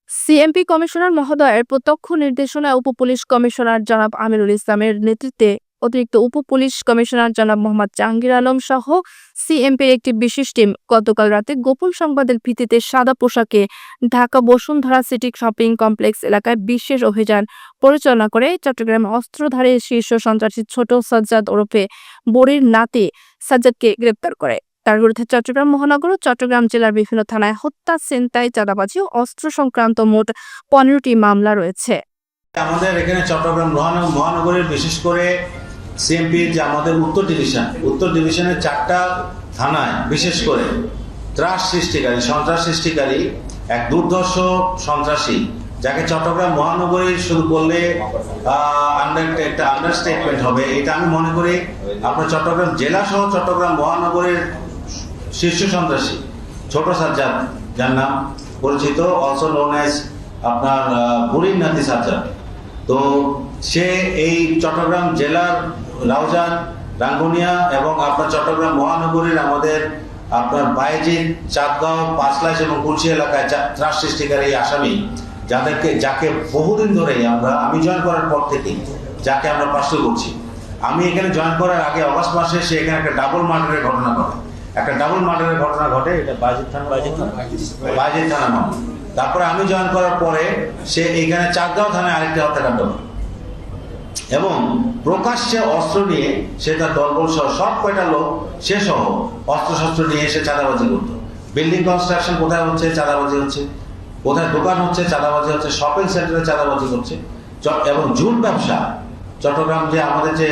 CMP commissioner মহোদয়ের প্রত্যক্ষ নির্দেশনায় উপ-পুলিশ কমিশনার জনাব আমিরুল ইসলামের নেতৃত্বে অতিরিক্ত উপ-পুলিশ কমিশনার জনাব মোহাম্মদ জাহাঙ্গীর আলম সহ সিএমপির একটি বিশেষ টিম গতকাল রাতে গোপন সংবাদের ভিত্তিতে সাদা পোশাকে Dhaka Bashundhara city shopping complex এলাকায় বিশেষ অভিযান পরিচালনা করে চট্টগ্রামে অস্ত্রধারী শীর্ষ সন্ত্রাসী ছোট সাজ্জাদ ওরফে বড়ির নাতি সাজ্জাদকে গ্রেপ্তার করে। তার বিরুদ্ধে চট্টগ্রাম মহানগর ও চট্টগ্রাম জেলার বিভিন্ন থানায় হত্যা, ছিনতাই, চাঁদাবাজি ও অস্ত্র সংক্রান্ত মোট 15টি মামলা রয়েছে। আমাদের এখানে চট্টগ্রাম মহানগরের বিশেষ করে সিএমপির যে আমাদের উত্তর ডিভিশনের 4টা থানায় বিশেষ করে সন্ত্রাস সৃষ্টিকারী এক দুর্ধর্ষ সন্ত্রাসী, যাকে চট্টগ্রাম মহানগরীর শুধু বললে একটা আন্ডারস্টেটমেন্ট হবে। এটা আমি মনে করি আপনার চট্টগ্রাম জেলা সহ চট্টগ্রাম মহানগরের শীর্ষ সন্ত্রাসী ছোট সাজ্জাদ, যার নাম পরিচিত অলসো নোন অ্যাজ আপনার বুড়ির নাতি সাজ্জাদ। তো সে এই চট্টগ্রাম জেলার রাউজান, রাঙ্গুনিয়া এবং আপনার চট্টগ্রাম মহানগরীর আমাদের আপনার বাইজিৎ, চাঁদগাঁও, পাঁচলাইশ এবং কুলসি এলাকায় ত্রাস সৃষ্টিকারী আসামি, যাকে বহুদিন ধরেই আমি জয়েন করার পর থেকে যাকে আমরা পার্সু করছি। আমি এখানে জয়েন করার আগে অগস্ট মাসে সে এখানে একটা ডাবল মার্ডারের ঘটনা ঘটে। এটা বাইজিৎ থানা মামলা। তারপরে আমি জয়েন করার পরে সে এইখানে চাঁদগাঁও থানায় আরেকটি হত্যাকাণ্ড করে এবং প্রকাশ্যে অস্ত্র নিয়ে সে তার দলবল সহ সব কয়টা লোক সে সহ অস্ত্রশস্ত্র নিয়ে এসে চাঁদাবাজি করতো। বিল্ডিং কনস্ট্রাকশন কোথায় হচ্ছে চাঁদাবাজি হচ্ছে, কোথায় দোকান হচ্ছে চাঁদাবাজি হচ্ছে, শপিং সেন্টারে চাঁদাবাজি হচ্ছে এবং জুট ব্যবসা। চট্টগ্রাম যে আমাদের যে